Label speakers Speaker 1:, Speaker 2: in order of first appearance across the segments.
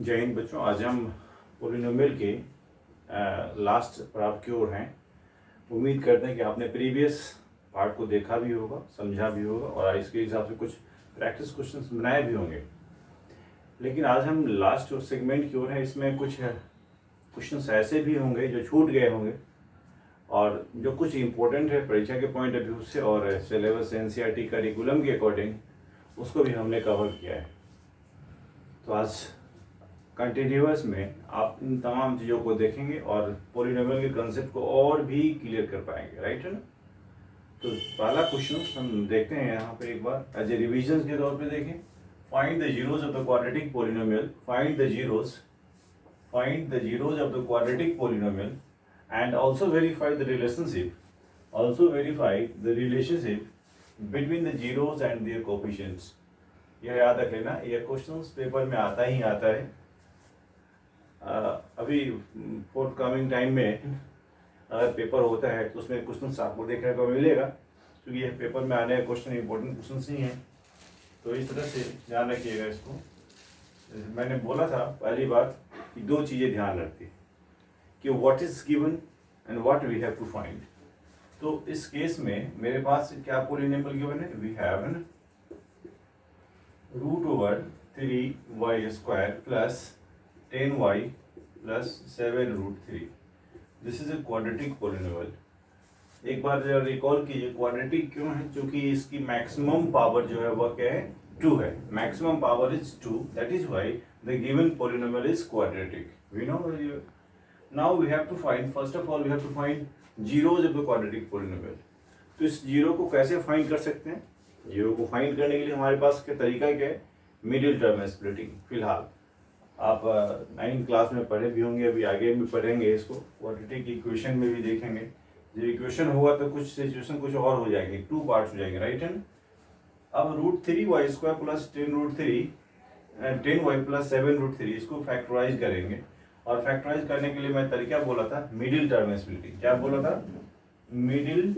Speaker 1: जय हिंद बच्चों। आज हम पोलिनोमियल के लास्ट पार्ट की ओर हैं। उम्मीद करते हैं कि आपने प्रीवियस पार्ट को देखा भी होगा, समझा भी होगा और इसके हिसाब से कुछ प्रैक्टिस क्वेश्चंस बनाए भी होंगे। लेकिन आज हम लास्ट सेगमेंट की ओर हैं। इसमें कुछ क्वेश्चंस ऐसे भी होंगे जो छूट गए होंगे और जो कुछ इम्पोर्टेंट है परीक्षा के पॉइंट ऑफ व्यू से और सिलेबस एनसीईआरटी करिकुलम के अकॉर्डिंग उसको भी हमने कवर किया है। तो आज कंटिन्यूअस में आप इन तमाम चीज़ों को देखेंगे और पोलिनोमियल के कंसेप्ट को और भी क्लियर कर पाएंगे, राइट है ना। तो पहला क्वेश्चन हम देखते हैं यहाँ पे एक बार एज ए रिविजन के तौर पे देखें। Find the zeros of the quadratic polynomial, find the zeros of the quadratic polynomial and also verify the relationship between the zeros and there coefficients. यह याद रख लेना, यह क्वेश्चन पेपर में आता ही आता है। अभी फोर्थ कमिंग टाइम में अगर पेपर होता है तो उसमें क्वेश्चन आपको देखने को मिलेगा, क्योंकि यह पेपर में आने का क्वेश्चन इंपॉर्टेंट क्वेश्चन नहीं है। तो इस तरह से ध्यान रखिएगा इसको। मैंने बोला था पहली बात कि दो चीज़ें ध्यान रखती कि what is given and what we have to find. तो इस केस में मेरे पास क्या पोलिनोमियल गिवन है, we have an √3y² plus 10y plus 7√3। This is a quadratic polynomial. एक बार रिकॉल कीजिए क्वाड्रेटिक क्यों है, क्योंकि इसकी मैक्सिमम पावर जो है वह क्या है, 2 है। Maximum power is 2, that is why the given polynomial is quadratic. We know now we have to find, first of all we have to find zeros of the quadratic polynomial. तो इस zero को कैसे find कर सकते हैं? Zero को find करने के लिए हमारे पास क्या तरीका क्या है, मिडिल टर्म स्प्लिटिंग। फिलहाल आप 9th क्लास में पढ़े भी होंगे, अभी आगे भी पढ़ेंगे इसको, क्वाड्रेटिक इक्वेशन में भी देखेंगे। जब इक्वेशन होगा तो कुछ सिचुएशन कुछ और हो जाएंगे, 2 पार्ट्स हो जाएंगे, राइट है। अब √3y² प्लस 10y प्लस 7√3 इसको फैक्टराइज करेंगे। और फैक्टराइज करने के लिए मैं तरीका बोला था मिडिल टर्म स्प्लिटिंग। क्या बोला था? मिडिल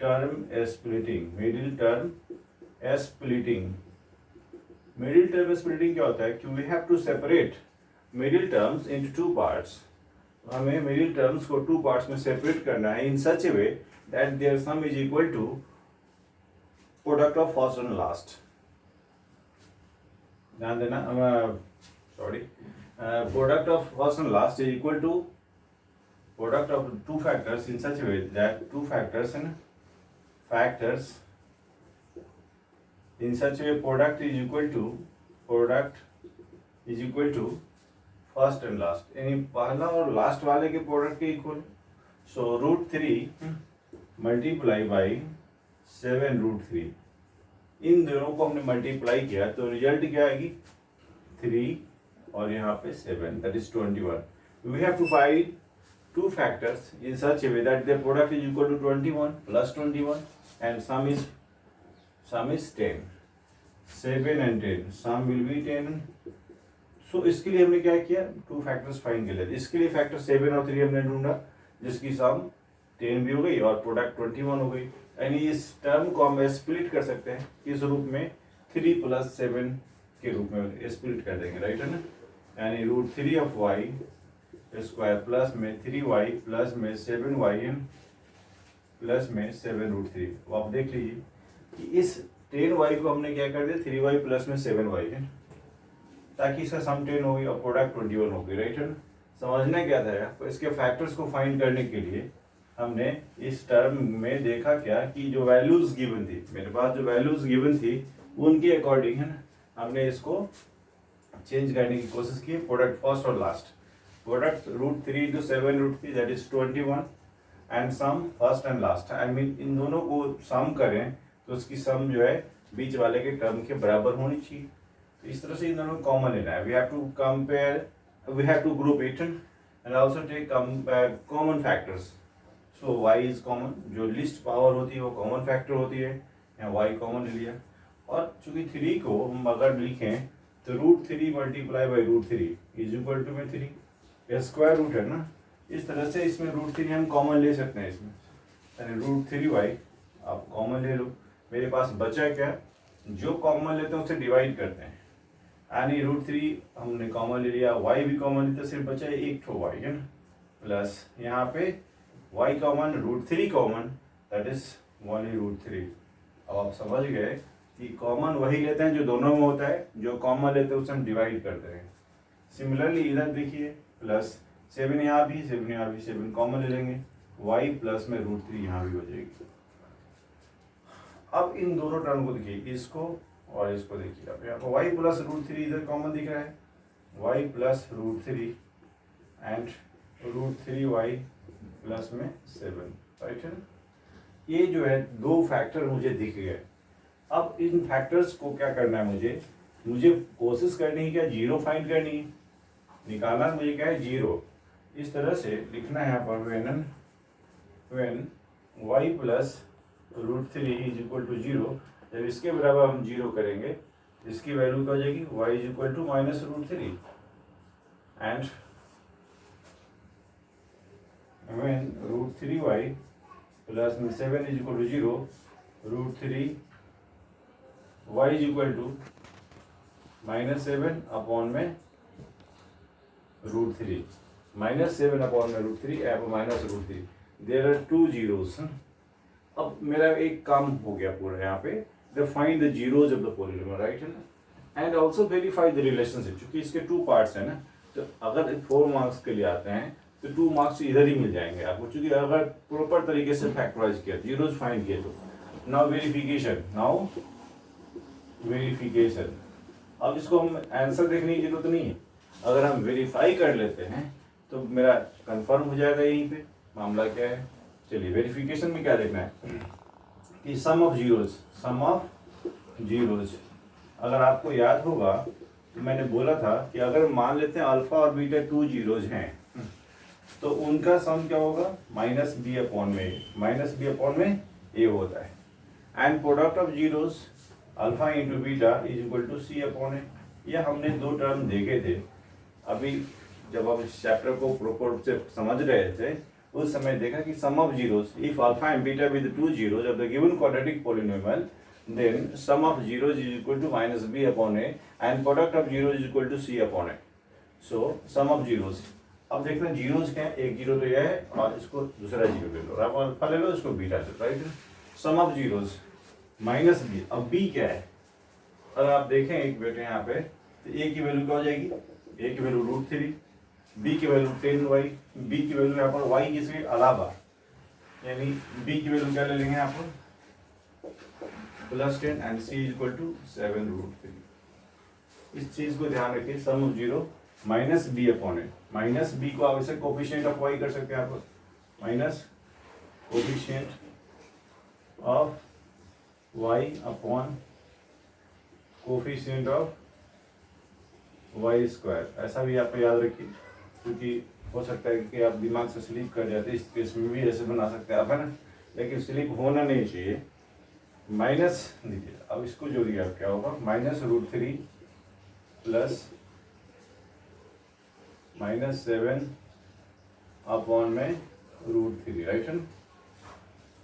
Speaker 1: टर्म स्प्लिटिंग क्या होता है कि we have to separate middle terms into 2 parts. हमें मिडिल टर्म्स को 2 पार्ट्स में सेपरेट करना है in such a way that their sum is equal to product of first and last. ध्यान देना, product of first and last is equal to product of 2 factors in such a way that 2 factors in such a way product is equal to first and last, यानी पहला और last वाले के product के equal. So √3 multiply by 7√3, इन दोनों को हमने multiply किया तो रिजल्ट क्या आएगी, 3 और यहाँ पे 7, that is 21। We have to find 2 factors in such a way that their product is equal to 21 plus 21 and sum is 10, 7 and 10, sum will be 10। So इसके लिए हमने क्या किया, 2 फैक्टर्स फाइंड कर लिए। इसके लिए फैक्टर 7 और 3 हमने ढूंढा, जिसकी सम 10 भी हो गई और प्रोडक्ट 21 हो गई। यानी इस टर्म को हम स्प्लिट कर सकते हैं किस रूप में, 3 प्लस 7 के रूप में स्प्लिट कर देंगे, राइट है ना। यानी √3 ऑफ y² प्लस में 3y प्लस में 7y प्लस में 7√3। तो आप देख लीजिए कि इस 10y को हमने क्या कर दिया, 3y प्लस में 7y है, ताकि इसका सम 10 हो गई और प्रोडक्ट 21 हो गई, राइट है ना। समझना क्या था आपको, इसके फैक्टर्स को फाइंड करने के लिए हमने इस टर्म में देखा क्या कि जो वैल्यूज गिवन थी, मेरे पास जो वैल्यूज गिवन थी उनके अकॉर्डिंग है ना, हमने इसको चेंज करने की कोशिश की। प्रोडक्ट फर्स्ट और last, product √3 into 7√3 that is 21 and sum first and last. I mean इन दोनों को सम करें तो उसकी सम जो है बीच वाले के टर्म के बराबर होनी चाहिए। तो इस तरह से इन दोनों को कॉमन लेना है। We have to compare, we have to group it and also take common factors. So y is common, जो लिस्ट पावर होती है वो कॉमन फैक्टर होती है, यहाँ y कॉमन ले लिया। और चूंकि 3 को हम अगर लिखें तो √3 multiply by √3 is equal to में 3, यह स्क्वायर रूट है ना। इस तरह से इसमें √3 हम कॉमन ले सकते हैं इसमें, यानी √3y आप कॉमन ले लो। मेरे पास बचा क्या, जो कॉमन लेते हैं उससे डिवाइड करते हैं। यानी √3 हमने कॉमन ले लिया, y भी कॉमन लिया तो सिर्फ बचा एक ठो y है ना, प्लस यहाँ पे y common, √3 common, that is only √3। अब आप समझ गए कि कॉमन वही लेते हैं जो दोनों में होता है, जो कॉमन लेते हैं उसे हम डिवाइड करते हैं। सिमिलरली इधर देखिए प्लस 7 यहाँ भी, 7 यहाँ भी, 7 कॉमन ले लेंगे, y प्लस में √3 यहाँ भी हो जाएगी। अब इन दोनों टर्म को देखिए, इसको और इसको देखिए, अब यहाँ पर y प्लस √3 इधर कॉमन दिख रहा है, y plus √3 and √3y plus में 7, राइट है ना। ये जो है दो फैक्टर मुझे दिख गए। अब इन फैक्टर्स को क्या करना है, मुझे कोशिश करनी है क्या, जीरो फाइंड करनी है, निकालना मुझे क्या है, जीरो। इस तरह से लिखना है यहाँ पर when y plus √3 is equal to 0, जब इसके बराबर हम जीरो करेंगे इसकी वैल्यू क्या हो जाएगी, y is equal to minus √3 and when √3y plus में 7 is equal to 0, √3 y is equal to -7 upon में √3, -7 अपॉन में √3 एप minus √3, there are two zeros. अब मेरा एक काम हो गया पूरा यहाँ पे, the find the zeros of the polynomial, right है ना, and also verify the relationship. क्योंकि इसके टू पार्ट्स है ना, तो अगर 4 मार्क्स के लिए आते हैं तो 2 मार्क्स इधर ही मिल जाएंगे आपको, क्योंकि अगर प्रॉपर तरीके से फैक्टराइज किया, जीरोज फाइंड किए तो। नाउ वेरिफिकेशन, अब इसको हम आंसर देखने की जरूरत नहीं है, अगर हम वेरीफाई कर लेते हैं तो मेरा कंफर्म हो जाएगा यहीं पे। मामला क्या है, चलिए वेरिफिकेशन में क्या देखना है कि सम ऑफ जीरोज, अगर आपको याद होगा तो मैंने बोला था कि अगर मान लेते हैं अल्फा और बीटा 2 जीरोज हैं तो उनका सम क्या होगा, -b अपॉन में a होता है, and product of zeros alpha into beta is equal to c upon a. यह हमने दो टर्म देखे थे अभी जब हम इस चैप्टर को प्रॉपर रूप से समझ रहे थे, उस समय देखा कि sum of zeros, if alpha and beta with two zeros of the given quadratic polynomial, then sum of zeros is equal to -b upon a and product of zeros is equal to c upon a. So sum of zeros, अब देखना zeros क्या है, एक zero तो यह है और इसको दूसरा जीरो ले लो, आप अल्फा ले लो, इसको बीटा ले लो, right. Sum of zeros -b, अब b क्या है, अगर आप देखें एक बेटे यहाँ पे तो a की वैल्यू क्या हो जाएगी, a की वैल्यू √3, b की वैल्यू 10y, b की वैल्यू यहाँ पर y के अलावा, यानी b की वैल्यू क्या ले लेंगे यहाँ पर +10 and c is equal to 7√3। इस चीज को ध्यान रखिए, sum of zero -b upon a, -b को आप इसे कोफिशिएंट ऑफ y कर सकते हैं, आप minus coefficient of y upon coefficient of y square, ऐसा भी आप याद रखिए, क्योंकि हो सकता है कि आप दिमाग से स्लिप कर जाते हैं, इस केस में भी ऐसे बना सकते हैं आप, है ना, लेकिन स्लिप होना नहीं चाहिए। माइनस दीजिए, अब इसको जोड़िए, आप क्या होगा, -√3 प्लस -7 अपॉन में √3, राइट है।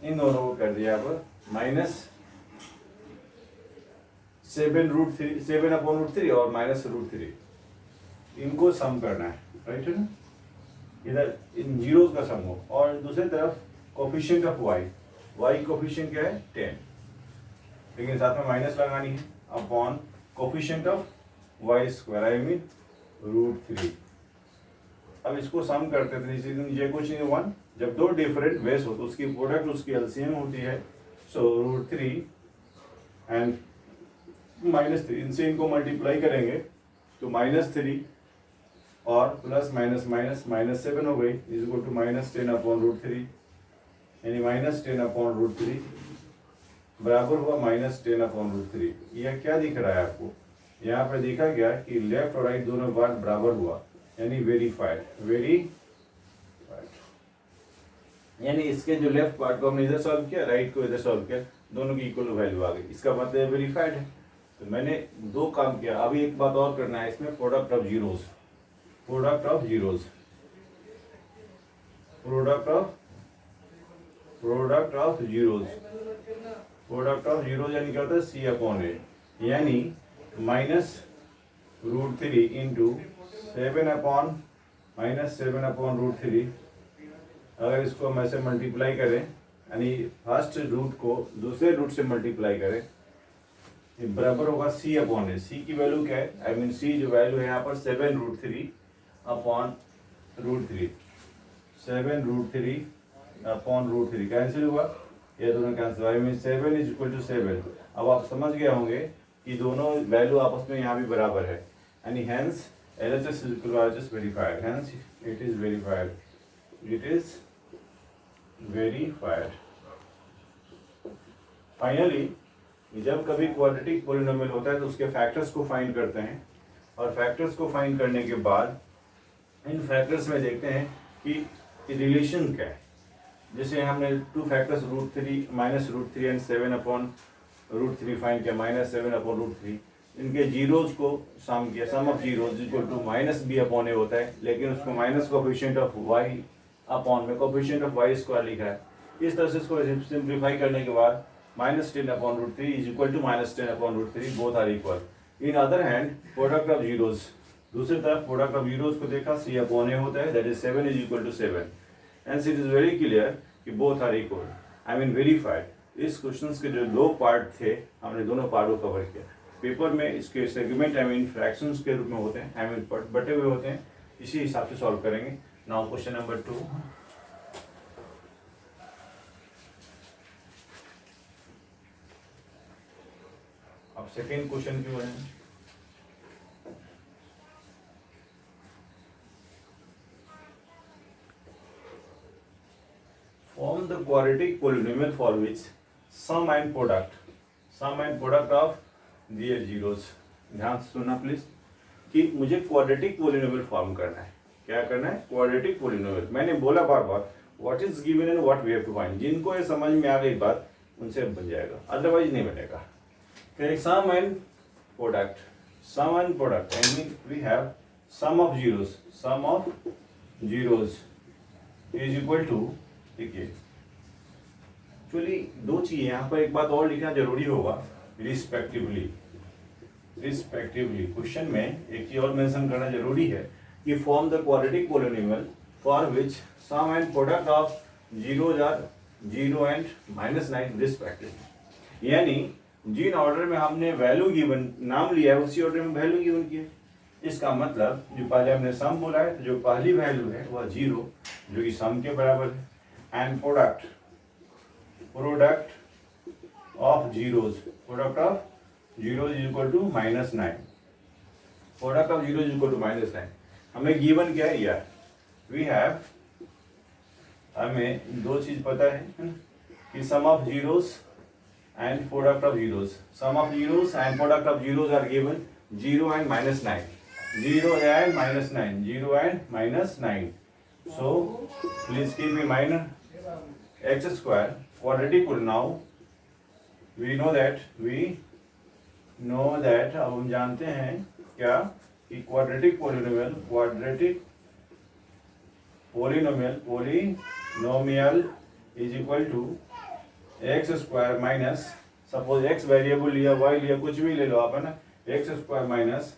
Speaker 1: इन दोनों को कर दिया आप -7 अपॉन √3 और -√3, इनको सम करना है, राइट है ना, इधर इन जीरोज का सम हो, और दूसरी तरफ कोफिशिएंट ऑफ y कोफिशिएंट क्या है 10, लेकिन साथ में माइनस लगानी है, upon coefficient of y square, I mean √3। अब इसको सम करते थे, नीचे कुछ नहीं 1, जब दो डिफरेंट बेस हो तो उसकी प्रोडक्ट उसकी एलसीएम होती है, सो √3 एंड -3, इनसे इनको मल्टीप्लाई करेंगे तो -3 और प्लस माइनस माइनस -7 हो गई, इज इक्वल टू -10 अपॉन √3, यानी -10 अपॉन √3 बराबर हुआ -10 अपॉन √3। यह क्या दिख रहा है आपको, यहाँ पर देखा गया कि लेफ्ट और राइट दोनों पार्ट बराबर हुआ, यानी वेरीफाइड, यानी इसके जो लेफ्ट पार्ट को हमने इधर सॉल्व किया, राइट को इधर सॉल्व किया, दोनों की इक्वल वैल्यू आ गई, इसका मतलब वेरीफाइड है। तो मैंने दो काम किया, अभी एक बात और करना है इसमें, प्रोडक्ट ऑफ जीरोज यानी क्या होता है, C अपॉन ए, यानी रूट थ्री इंटू 7/-7/√3। अगर इसको हम ऐसे मल्टीप्लाई करें यानी फर्स्ट रूट को दूसरे रूट से मल्टीप्लाई करें, ये बराबर होगा c/a। c की वैल्यू क्या है, आई मीन c जो वैल्यू है यहाँ पर 7√3/√3, 7√3/√3 कैंसिल हुआ, ये दोनों cancel, I mean 7 is equal to 7। अब आप समझ गए होंगे कि दोनों वैल्यू आपस में यहाँ भी बराबर है, यानी hence LHS is equal to RHS verified, hence it is verified, it is verified. Finally जब कभी क्वाड्रेटिक पॉलिनोमियल होता है तो उसके फैक्टर्स को फाइंड करते हैं, और फैक्टर्स को फाइंड करने के बाद इन फैक्टर्स में देखते हैं कि रिलेशन क्या है। जैसे हमने टू फैक्टर्स -√3 एंड 7/√3 फाइंड किया, -7/√3, इनके जीरोज को सम किया, sum of zeros equal to -b/a होता है, लेकिन उसको minus coefficient of y upon में कोफिशिएंट ऑफ y स्क्वायर लिखा है। इस तरह से इसको सिंप्लीफाई करने के बाद -10/√3 is equal to -10/√3, both are equal. In other hand product of zeros, दूसरी तरफ प्रोडक्ट ऑफ जीरोज को देखा, c/a होता है, that is 7 is equal to 7, and it is very clear कि both are equal, I mean verified. इस questions के जो दो पार्ट थे हमने दोनों पार्ट को कवर किया। पेपर में इसके सेगमेंट आई मीन फ्रैक्शंस के रूप में होते हैं, आई मीन बटे हुए होते हैं, इसी हिसाब से सॉल्व करेंगे। Now question number 2। अब सेकेंड क्वेश्चन क्यों है, form the quadratic polynomial for which sum and product of दिए जीरोस। ध्यान से सुनना प्लीज कि मुझे क्वाड्रेटिक पॉलिनोमियल फॉर्म करना है। क्या करना है, क्वाड्रेटिक पॉलिनोमियल। मैंने बोला बार बार what is given and what we have to find, जिनको ये समझ में आ गई बात उनसे बन जाएगा, अदरवाइज नहीं बनेगा। Sum and product, I mean we have sum of zeros is equal to, देखिए एक्चुअली दो चीजें यहाँ पर, एक बात और लिखना जरूरी होगा, रिस्पेक्टिवली। क्वेश्चन में एक चीज और मेंशन करना जरूरी है कि form the quadratic polynomial for which sum and product of zeros are 0 and -9 respectively. यानी जिन ऑर्डर में हमने वैल्यू गिवन नाम लिया है उसी ऑर्डर में वैल्यू गिवन किया। इसका मतलब जो पहले हमने सम बोला है तो जो पहली वैल्यू है वह 0 जो कि सम के बराबर है, and product of zeros is equal to -9, product of zeros is equal to -9। हमें गिवन क्या है यार, वी हैव, हमें दो चीज पता है कि sum of zeros and product of zeros, sum of zeros and product of zeros are given 0 and -9, 0 and -9. So please keep in mind x square quadratic polynomial. Now we know that अब हम जानते हैं क्या कि quadratic polynomial is equal to x square minus, suppose x variable लिया, y लिया, कुछ भी ले लो आप, है ना, x square minus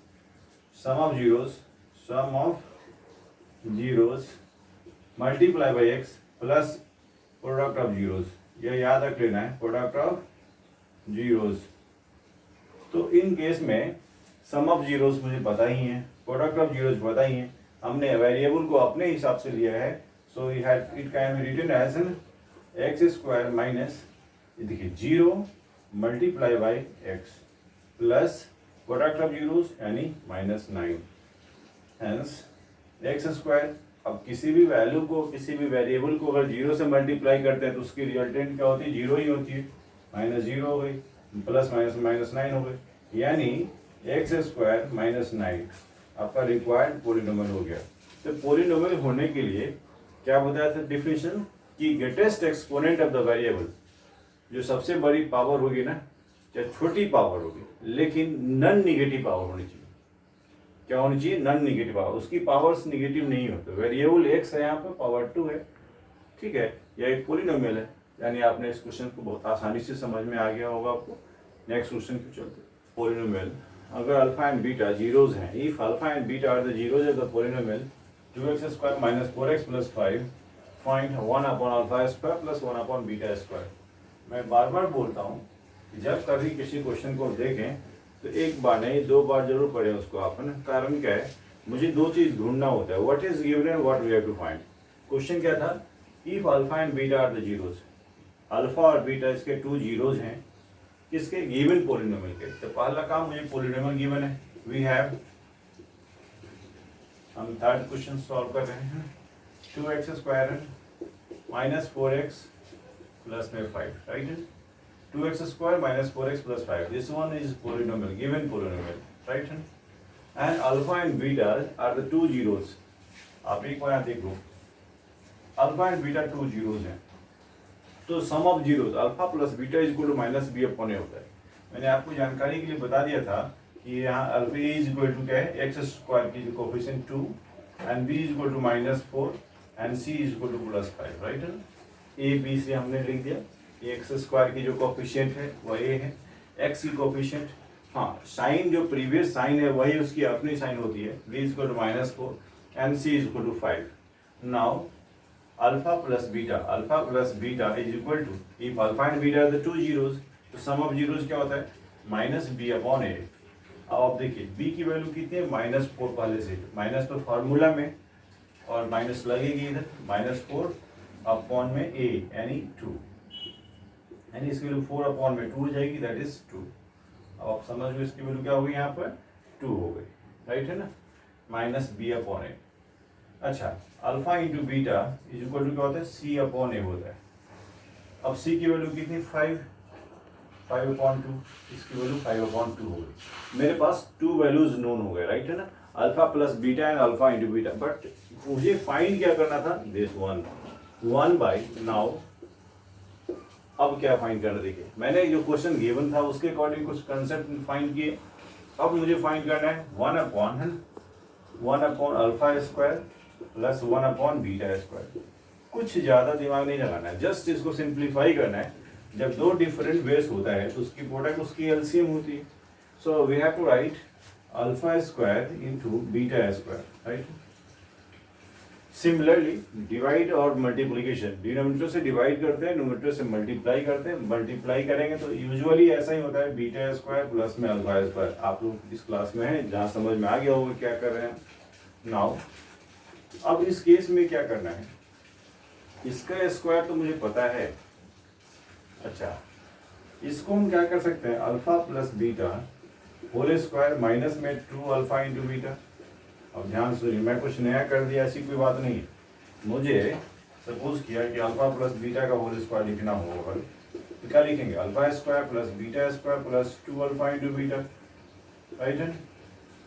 Speaker 1: sum of zeros multiply by x plus product of zeros. यह याद रख लेना है, प्रोडक्ट ऑफ जीरोस। तो इन केस में सम ऑफ जीरोस मुझे पता ही है, प्रोडक्ट ऑफ जीरोस पता ही है, हमने वेरिएबल को अपने हिसाब से लिया है, so it can be written as an x square minus, देखिए 0 multiply by x plus product of zeros यानी -9, हेंस एक्स स्क्वायर। अब किसी भी वैल्यू को, किसी भी वेरिएबल को अगर 0 से मल्टीप्लाई करते हैं तो उसकी रिजल्टेंट क्या होती है, 0 ही होती है, -0 हो गई, प्लस -9 हो गई, यानी एक्स स्क्वायर -9 आपका रिक्वायर्ड पोलिनोमियल हो गया। तो पोलिनोमियल होने के लिए क्या बताया था डिफिनेशन कि greatest exponent of the variable, जो सबसे बड़ी पावर होगी ना, चाहे छोटी पावर होगी लेकिन नॉन निगेटिव पावर होनी चाहिए। क्या होनी चाहिए, नॉन निगेटिव पावर, उसकी पावर्स निगेटिव नहीं होते। वेरिएबल एक्स है, यहाँ पे पावर 2 है, ठीक है, यह एक पोलिनोमियल है। यानी आपने इस क्वेश्चन को बहुत आसानी से समझ में आ गया होगा आपको। नेक्स्ट क्वेश्चन पे चलते, पोलिनोमियल अगर अल्फा एंड बीटा जीरोज हैं, if alpha and beta are the zeros of the polynomial 2x² minus 4x plus 5 find 1 upon alpha square plus 1 upon beta square. मैं बार बार बोलता हूँ कि जब कभी किसी क्वेश्चन को देखें तो एक बार नहीं 2 बार जरूर पढ़ें उसको आप, है ना। कारण क्या है, मुझे 2 चीज ढूंढना होता है, what is given and what we have to find. Question क्या था, if alpha and beta are the zeros, alpha और बीटा इसके 2 जीरोज हैं किसके, गिवन पॉलिनोमियल के। तो पहला काम मुझे पॉलिनोमियल गिवन है, वी हैव, हम थर्ड क्वेश्चन सॉल्व कर रहे हैं, 2x² माइनस 4x प्लस में 5, right. 2x² minus 4x plus 5. This one is polynomial, given polynomial, right? And alpha and beta are the 2 zeros. आप एक बार देख लो, अल्फा एंड बीटा 2 जीरोज हैं, तो sum of zeros alpha plus beta is equal to minus b upon a होता है। मैंने आपको जानकारी के लिए बता दिया था कि यहाँ alpha a is equal to क्या है, x² की जो coefficient 2 and b is equal to -4 and c is equal to +5, right. A b से हमने लिख दिया, x² की जो कोफिशिएंट है वह a है, x की कोफिशिएंट, हाँ साइन जो प्रीवियस साइन है वही उसकी अपनी साइन होती है, b is equal to -4 and c is equal to 5। Now alpha plus beta is equal to, if alpha and beta are the 2 zeros, तो सम ऑफ जीरोज क्या होता है, -b अपॉन a। अब आप देखिए b की वैल्यू कितनी है, -4 पहले से, माइनस तो फार्मूला में और माइनस लगेगी इधर, -4 अपॉन में a यानी 2, यानी इसकी वैल्यू 4 अपॉन में 2 हो जाएगी, दैट इज 2। अब आप समझ लो इसकी वैल्यू क्या होगी, यहाँ पर 2 हो गई, राइट है ना, -b अपॉन a। अच्छा, alpha into beta is equal to क्या होता है, c अपॉन a होता है। अब c की वैल्यू कितनी, 5 अपॉन 2, इसकी वैल्यू 5 अपॉन 2 हो गई। मेरे पास 2 वैल्यूज नोन हो गए, राइट है ना, alpha plus beta and alpha into beta. But मुझे फाइंड क्या करना था, दिस वन बाई, नाउ अब क्या फाइंड करना, देखिए मैंने जो क्वेश्चन गिवन था उसके अकॉर्डिंग कुछ कंसेप्ट फाइंड किए। अब मुझे फाइंड करना है 1 upon alpha square plus 1 upon beta square. कुछ ज़्यादा दिमाग नहीं लगाना है, जस्ट इसको सिंप्लीफाई करना है। जब 2 डिफरेंट बेस होता है तो उसकी प्रोडक्ट उसकी एलसीएम होती है। So we have to write alpha square into beta square, right. Similarly divide और मल्टीप्लिकेशन, डिनोमिनेटर से डिवाइड करते हैं, न्यूमरेटर से मल्टीप्लाई करते हैं। मल्टीप्लाई करेंगे तो यूजुअली ऐसा ही होता है, बीटा स्क्वायर प्लस में अल्फा स्क्वायर। आप लोग इस क्लास में हैं, जहाँ समझ में आ गया होगा क्या कर रहे हैं। नाउ अब इस केस में क्या करना है, इसका स्क्वायर तो मुझे पता है। अच्छा, इसको हम क्या कर सकते हैं, alpha plus beta whole square minus में 2 अल्फा इंटू बीटा। अब ध्यान सुनिए, मैं कुछ नया कर दिया ऐसी कोई बात नहीं है। मुझे सपोज किया कि अल्फा प्लस बीटा का होल स्क्वायर लिखना होगा, तो क्या लिखेंगे, alpha square plus beta square plus 2 alpha into beta, right है।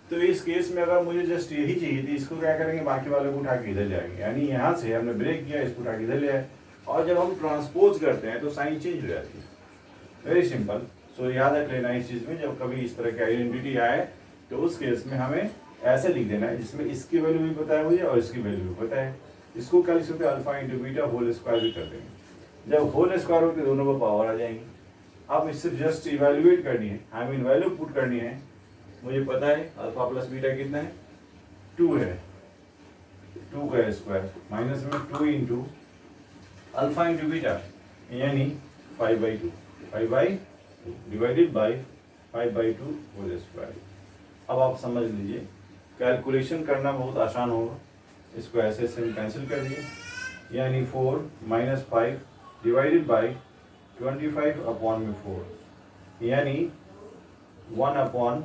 Speaker 1: तो इस केस में अगर मुझे जस्ट यही चाहिए थी, इसको क्या करेंगे, बाकी वाले को उठा के इधर ले आएंगे, यानी यहाँ से हमने ब्रेक किया, इसको उठा के इधर ले आए। और जब हम ट्रांसपोज करते हैं तो साइन चेंज हो जाती है, वेरी सिंपल। सो याद रख लेना इस चीज़ में, जब कभी इस तरह की आइडेंटिटी आए तो उस केस में हमें ऐसे लिख देना है जिसमें इसकी वैल्यू भी पता है मुझे और इसकी वैल्यू भी पता है। इसको क्या लिख सकते हैं, alpha into beta whole square भी कर देंगे। जब होल स्क्वायर होते दोनों को पावर आ जाएंगी। अब इससे जस्ट इवेल्युएट करनी है, आई मीन वैल्यू पुट करनी है। मुझे पता है अल्फा प्लस बीटा कितना है, 2 है, 2 का स्क्वायर माइनस में 2 इंटू अल्फा इंटू बीटा यानी 5/2, 5/2 डिवाइडेड बाई 5/2 होल स्क्वायर। अब आप समझ लीजिए, कैलकुलेशन करना बहुत आसान होगा। इसको ऐसे से कैंसिल कर दिए, यानी 4 - 5 डिवाइडेड बाई 25 अपॉन में 4, यानी 1 अपॉन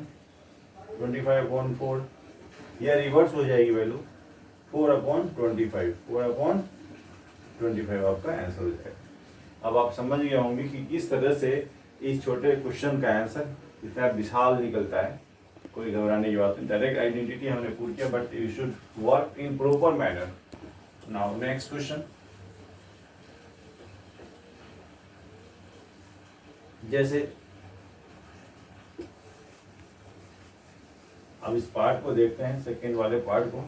Speaker 1: 25 अपॉन 4। यह रिवर्स हो जाएगी वैल्यू, 4 अपॉन 25, 4 अपॉन 25 आपका आंसर हो जाएगा। अब आप समझ गए होंगे कि किस तरह से इस छोटे क्वेश्चन का आंसर इतना विशाल निकलता है। कोई घबराने की बात नहीं, डायरेक्ट आइडेंटिटी हमने पूछ किया, but you should work in proper manner. Now next question, जैसे अब इस पार्ट को देखते हैं, सेकेंड वाले पार्ट को,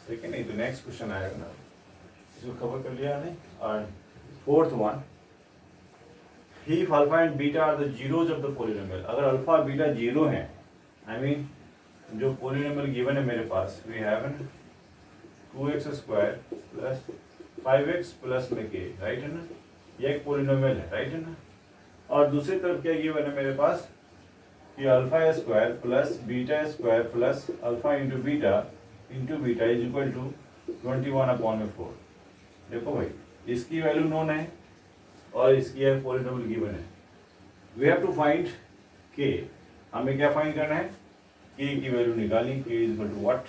Speaker 1: सेकेंड नहीं तो नेक्स्ट क्वेश्चन आएगा ना, इसको कवर कर लिया नहीं। और fourth one, if alpha and beta are the zeros of the polynomial, अगर अल्फा बीटा जीरो हैं, आई मीन जो पोलिनोमियल गिवन है मेरे पास, we have 2x square plus 5x plus में k, राइट है ना, ये एक पोलिनोमियल है, राइट है ना। और दूसरी तरफ क्या गिवन है मेरे पास कि alpha square plus beta square plus alpha into beta is equal to 21/4। देखो भाई, इसकी वैल्यू नोन है और इसकी है पोलिनोमियल गिवन है। वी हैव टू फाइंड के, हमें क्या फाइंड करना है, के की वैल्यू निकालनी, के इज इक्वल टू व्हाट,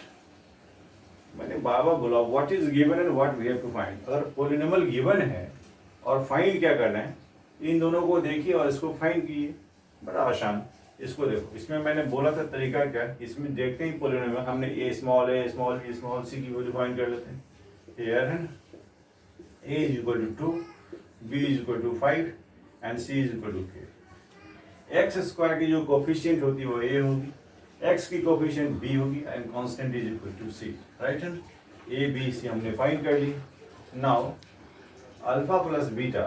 Speaker 1: मैंने बाबा बोला what is given and what we have to find. अगर पोलिनोमियल गिवन है और फाइंड क्या करना है, इन दोनों को देखिए और इसको फाइंड कीजिए, बड़ा आसान। इसको देखो, इसमें मैंने बोला था तरीका क्या, इसमें देखते ही पोलिनोमियल हमने ए स्मॉल बी स्मॉल सी की वैल्यू फाइंड कर लेते हैं। हियर है ना, a is equal to 2, b is equal to 5 and c is equal to k। X square की जो कोफिशिएंट होती है वो a होगी, x की कोफिशिएंट b होगी and constant is equal to c, right है ना। a b c हमने फाइंड कर ली। नाउ अल्फा प्लस बीटा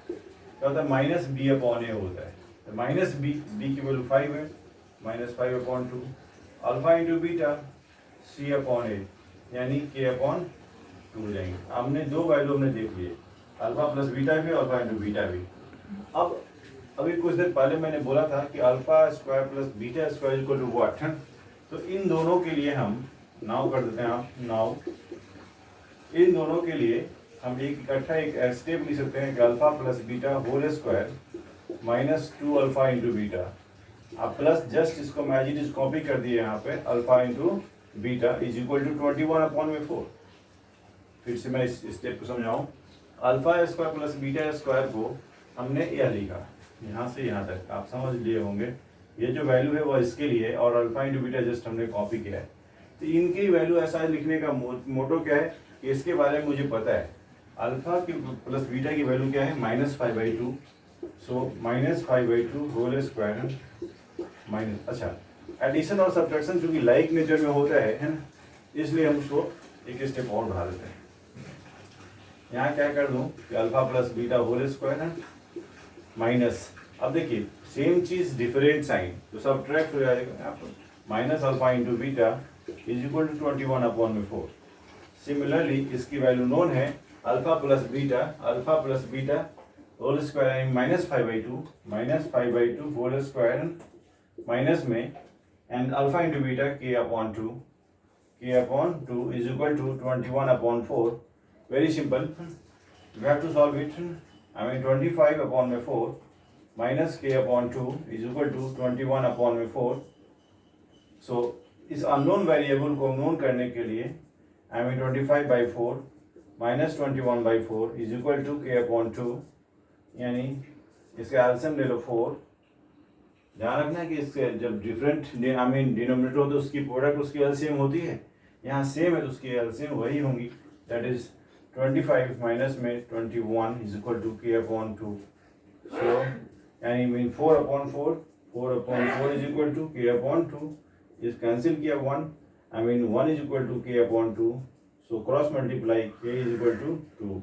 Speaker 1: क्या होता है, माइनस बी अपॉन ए होता है, तो माइनस बी की वैल्यू 5 है, -5/2 alpha into beta c upon a यानी k अपॉन 2 जाएंगे। हमने दो वैल्यू हमने देख लिए, अल्फा प्लस बीटा भी, अल्फा इंटू बीटा भी। अब अभी कुछ देर पहले मैंने बोला था कि alpha square plus beta square equal to what, तो इन दोनों के लिए हम नाउ कर देते हैं, आप नाउ इन दोनों के लिए हम एक इकट्ठा एक स्टेप लिख सकते हैं कि alpha plus beta whole square -2 alpha into beta. अब प्लस जस्ट इसको मैं एज इट इज कॉपी कर दिए यहाँ पे, alpha into beta is equal to 21/4। फिर से मैं इस स्टेप को समझाऊं, alpha square plus beta square को हमने यह लिखा, यहाँ से यहाँ तक आप समझ लिए होंगे, ये जो वैल्यू है वो इसके लिए, और अल्फा इंटू बीटा जस्ट हमने कॉपी किया है। तो इनकी वैल्यू ऐसा लिखने का मोटो क्या है कि इसके बारे में मुझे पता है, अल्फा की प्लस बीटा की वैल्यू क्या है, -5/2, सो -5/2 होल स्क्वायर माइनस। अच्छा, एडिशन और सब्ट्रैक्शन चूंकि लाइक नेचर में होता है ना, इसलिए हम उसको एक स्टेप और बढ़ा देते हैं। यहाँ क्या कर दूं कि alpha plus beta whole square है माइनस, अब देखिए सेम चीज डिफरेंट साइन, तो सब्ट्रैक्ट हो जाएगा यहाँ पर, minus alpha into beta is equal to 21/4। Similarly इसकी वैल्यू नोन है, alpha plus beta whole square यानी -5/2 होल स्क्वायर माइनस में and alpha into beta k upon 2 is equal to 21/4। Very simple, we have to solve it. I mean 25/4 minus k upon 2 is equal to 21/4. So इस unknown variable को known करने के लिए I mean 25/4 minus 21/4 is equal to k upon 2, यानी इसका LCM ले लो 4। ध्यान रखना है कि इसके जब डिफरेंट I mean डिनोमिनेटर हो तो उसकी प्रोडक्ट उसकी एलसीएम होती है, यहाँ सेम है तो उसकी एलसीएम वही होंगी, दैट इज 25 माइनस में 21 is equal to k upon 2। So यानी mean 4/4 is equal to k upon 2, इस कैंसिल किया 1, I mean 1 is equal to k upon 2, so cross multiply k is equal to 2,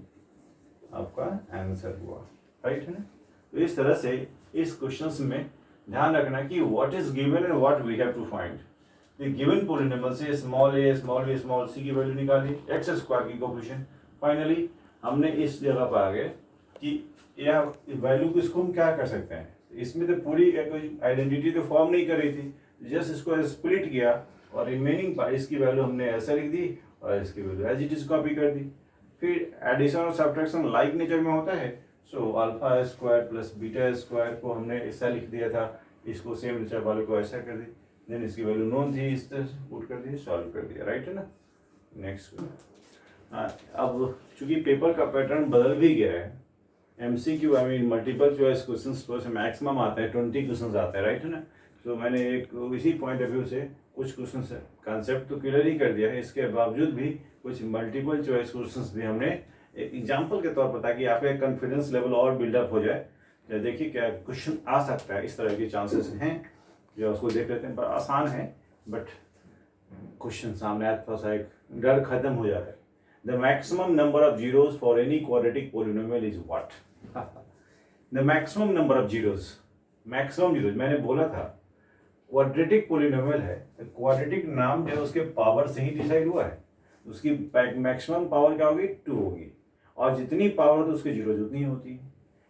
Speaker 1: आपका answer हुआ, right है ना। तो इस तरह से इस क्वेश्चंस में ध्यान रखना कि what is given and what we have to find. The given polynomial से small a small b small c की वैल्यू निकाली, एक्स स्क्वायर की कोफिशिएंट। फाइनली हमने इस जगह पर आ गए कि यह वैल्यू को इसको हम क्या कर सकते हैं, इसमें तो पूरी आइडेंटिटी तो फॉर्म नहीं कर रही थी, जस्ट इसको स्प्लिट किया और रिमेनिंग इसकी वैल्यू हमने ऐसा लिख दी और इसकी value as it is copy कर दी। फिर एडिशन और सब्ट्रैक्शन लाइक नेचर में होता है, so alpha square plus beta square को हमने ऐसा लिख दिया था, इसको सेम नेचर वाले को ऐसा कर दी, देन इसकी वैल्यू नोन थी, इस तरह पुट कर दी, सॉल्व कर दिया, राइट है ना। नेक्स्ट अब चूंकि पेपर का पैटर्न बदल भी गया है, MCQ I mean multiple choice questions पर मैक्सिमम आते हैं 20 क्वेश्चंस आते हैं, राइट है ना। तो मैंने एक इसी पॉइंट ऑफ व्यू से कुछ क्वेश्चन कंसेप्ट तो क्लियर ही कर दिया है, इसके बावजूद भी कुछ मल्टीपल चॉइस क्वेश्चंस भी हमने एक एग्जाम्पल के तौर पर, ताकि आपका कॉन्फिडेंस लेवल और बिल्डअप हो जाए। तो देखिए क्या क्वेश्चन आ सकता है, इस तरह के चांसेस हैं, जो उसको देख लेते हैं, पर आसान है, बट क्वेश्चन सामने आया थोड़ा सा एक डर खत्म हो जाता है। The maximum number of zeros for any quadratic polynomial is what? The maximum number of zeros, maximum zeros मैंने बोला था क्वाड्रेटिक पोलिनोमियल है, क्वाड्रेटिक नाम जो है उसके पावर से ही डिसाइड हुआ है, उसकी मैक्सिमम पावर क्या होगी 2 होगी, और जितनी पावर होती है उसकी जीरोज उतनी होती है,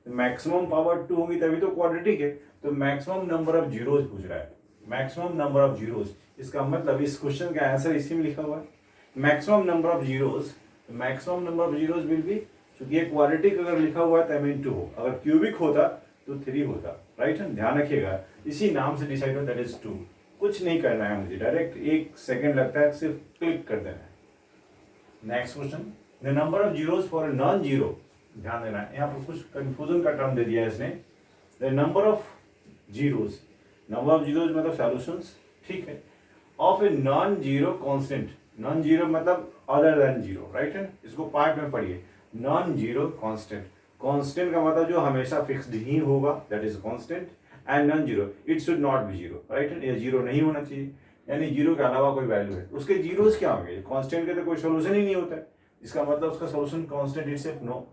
Speaker 1: मैक्सिमम पावर 2 होगी तभी तो क्वाड्रेटिक है। तो मैक्सिमम नंबर ऑफ जीरोज पूछ रहा है, मैक्सिमम नंबर ऑफ जीरोज, इसका मतलब इस क्वेश्चन का आंसर इसी में लिखा हुआ है maximum number of zeros. Maximum number of zeros will be, क्योंकि ये क्वाड्रेटिक अगर लिखा हुआ है तो मीन 2 हो, अगर क्यूबिक होता तो 3 होता, राइट है, ध्यान रखिएगा इसी नाम से डिसाइड होता, दैट इज 2। कुछ नहीं करना है मुझे, डायरेक्ट 1 सेकेंड लगता है, सिर्फ क्लिक कर देना है। Next question, the number of zeros for non zero, ध्यान देना है, यहाँ पर कुछ कंफ्यूजन का टर्म दे दिया है इसने, the number of zeros, number of zeros मतलब सॉल्यूशंस, ठीक है, of a non zero constant, non zero मतलब अदर देन जीरो, राइट है, इसको पार्ट में पढ़िए, नॉन जीरो कांस्टेंट, कांस्टेंट का मतलब जो हमेशा फिक्स्ड ही होगा, that is constant, and non zero it should not be zero, right है, ये जीरो नहीं होना चाहिए, यानी जीरो के अलावा कोई वैल्यू है, उसके जीरोस क्या होंगे, कांस्टेंट के तो कोई सोल्यूशन ही नहीं होता है, इसका मतलब उसका solution constant itself no,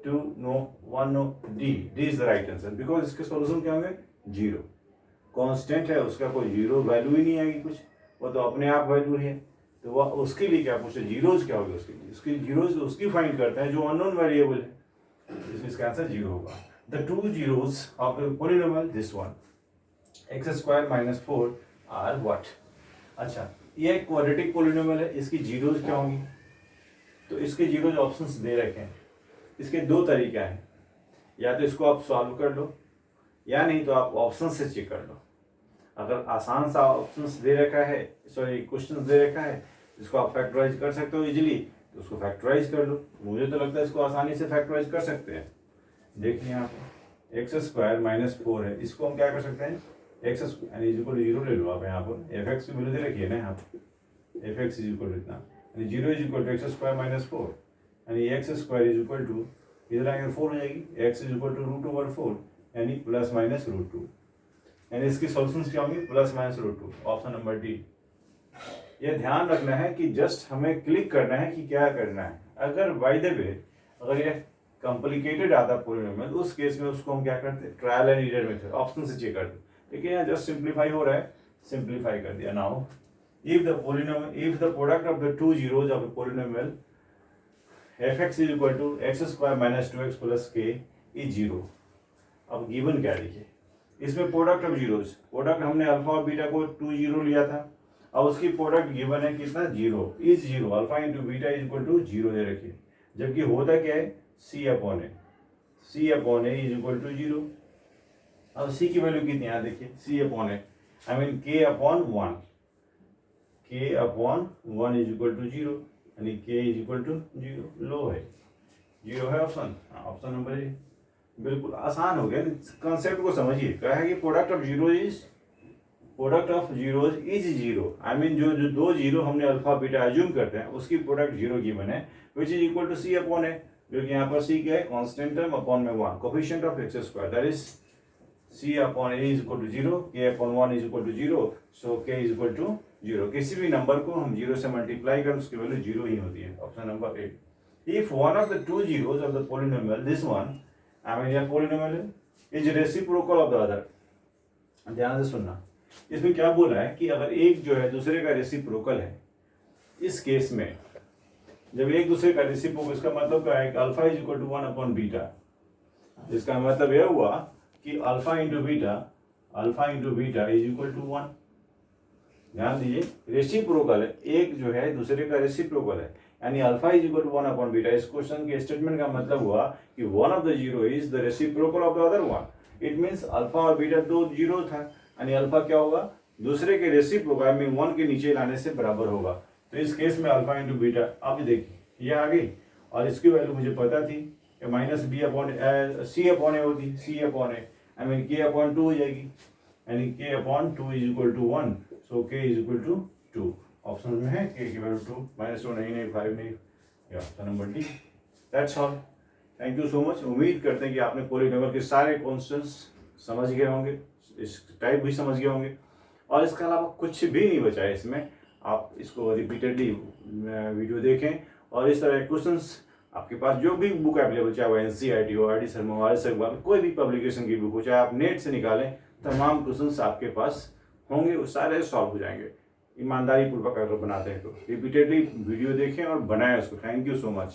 Speaker 1: 2 no, 1 no, D is the right answer, because इसके सोल्यूशन क्या होंगे जीरो, कांस्टेंट है उसका कोई जीरो वैल्यू ही नहीं आएगी कुछ, वो तो अपने आप वैल्यू है, तो वह उसके लिए क्या पूछते, जीरोज क्या होगी उसके लिए, उसकी जीरोज उसकी फाइंड करते हैं जो अननोन वेरिएबल है, इसमें इसका आंसर जीरो होगा। The two zeros of a polynomial this one x² - 4 are what. अच्छा, ये एक क्वाड्रेटिक पॉलिनोमियल है, इसकी जीरोज क्या होंगी, तो इसके जीरोज ऑप्शंस दे रखे हैं, इसके दो तरीका है, या तो इसको आप सॉल्व कर लो या नहीं तो आप ऑप्शन से चेक कर लो। अगर आसान सा ऑप्शंस दे रखा है, सॉरी क्वेश्चन दे रखा है, इसको आप फैक्टराइज कर सकते हो इजीली, तो उसको फैक्टराइज कर लो, मुझे तो लगता है इसको आसानी से फैक्टराइज कर सकते हैं। देखिए यहाँ पे x² - 4 है, इसको हम क्या कर सकते हैं, x यानी जीरो ले लो आप, यहाँ पर fx की वैल्यू दे रखी है ना यहाँ पर, fx इतना, यानी 0 x² - 4, यानी x² इधर आएगा 4 हो जाएगी, x √4 यानी ±√2, यानी इसकी सॉल्यूशंस क्या होंगी ±√2, ऑप्शन नंबर डी। ये ध्यान रखना है कि जस्ट हमें क्लिक करना है कि क्या करना है, अगर बाय द वे अगर ये कॉम्प्लिकेटेड आता पॉलिनोमियल उस केस में उसको हम क्या करते हैं, trial and error method option से चेक करते, लेकिन यहाँ जस्ट सिंप्लीफाई हो रहा है, सिंप्लीफाई कर दिया। Now if the product of the two zeros of a polynomial fx = x² - 2x + k is zero. अब गिवन क्या देखिए, इसमें प्रोडक्ट ऑफ जीरोज, प्रोडक्ट हमने अल्फा और बीटा को 2 0 लिया था, अब उसकी प्रोडक्ट गिवन है कितना, zero, is zero, alpha into beta is zero दे रखिए, जबकि होता क्या है C/A, C/A इज जीरो। अब C की वैल्यू कितनी है देखिए, C/A I mean K/1, K/1 is zero, यानी K इज जीरो, लो है, जीरो है ऑप्शन, ऑप्शन नंबर ए, बिल्कुल आसान हो गया, कंसेप्ट को समझिए, क्या है कि product of zeros is zero, I mean जो दो जीरो हमने अल्फा बीटा एज्यूम करते हैं उसकी प्रोडक्ट जीरो गिवन है, which is equal to C/A, जो कि यहाँ पर C क्या है, कांस्टेंट टर्म अपॉन में 1, coefficient of x², that is C/A is equal to zero, K/1 is equal to zero, so K is equal to zero, किसी भी नंबर को हम जीरो से मल्टीप्लाई करें उसकी वैल्यू जीरो ही होती है, option number a. If one of the two zeros of the polynomial this one, I mean यह polynomial is reciprocal of the other, ध्यान से सुनना, इसमें क्या बोला है कि अगर एक जो है दूसरे का रेसिप्रोकल है, इस केस में जब एक दूसरे का रेसिप्रोकल, इसका मतलब क्या है, alpha is equal to 1 beta, इसका मतलब यह हुआ कि alpha into beta is equal to 1, ध्यान दीजिए रेसिप्रोकल है, एक जो है दूसरे का रेसिप्रोकल है, यानी alpha is equal to 1 beta, इस क्वेश्चन के स्टेटमेंट का मतलब हुआ कि one of the zero is the reciprocal of the other one, it means alpha और बीटा दो जीरो था, यानी अल्फा क्या होगा, दूसरे के रेसिप्रोकल में 1 के नीचे लाने से बराबर होगा, तो इस केस में अल्फा इंटू बीटा, आप देखिए ये आ गई, और इसकी वैल्यू मुझे पता थी -B/C/A होती, C/A आई मीन K/2 हो जाएगी, यानी K/2 is equal to 1, so K is equal to 2, option में है K की वैल्यू 2, -2 नहीं 5 नहीं, option number D, that's all, thank you so much. उम्मीद करते हैं कि आपने पॉलिनोमियल के सारे कॉन्स्टेंट्स समझ गए होंगे, इस टाइप भी समझ गए होंगे, और इसके अलावा कुछ भी नहीं बचा है इसमें, आप इसको रिपीटेडली वीडियो देखें और इस तरह क्वेश्चंस आपके पास जो भी बुक अवेलेबल, चाहे वो NCERT हो, RD शर्मा हो, RS अग्रवाल, कोई भी पब्लिकेशन की बुक हो, चाहे आप नेट से निकालें, तमाम क्वेश्चंस आपके पास होंगे, वो सारे सॉल्व हो जाएंगे ईमानदारी पूर्वक अगर बनाते हैं तो। रिपीटेडली वीडियो देखें और बनाएं उसको। Thank you so much.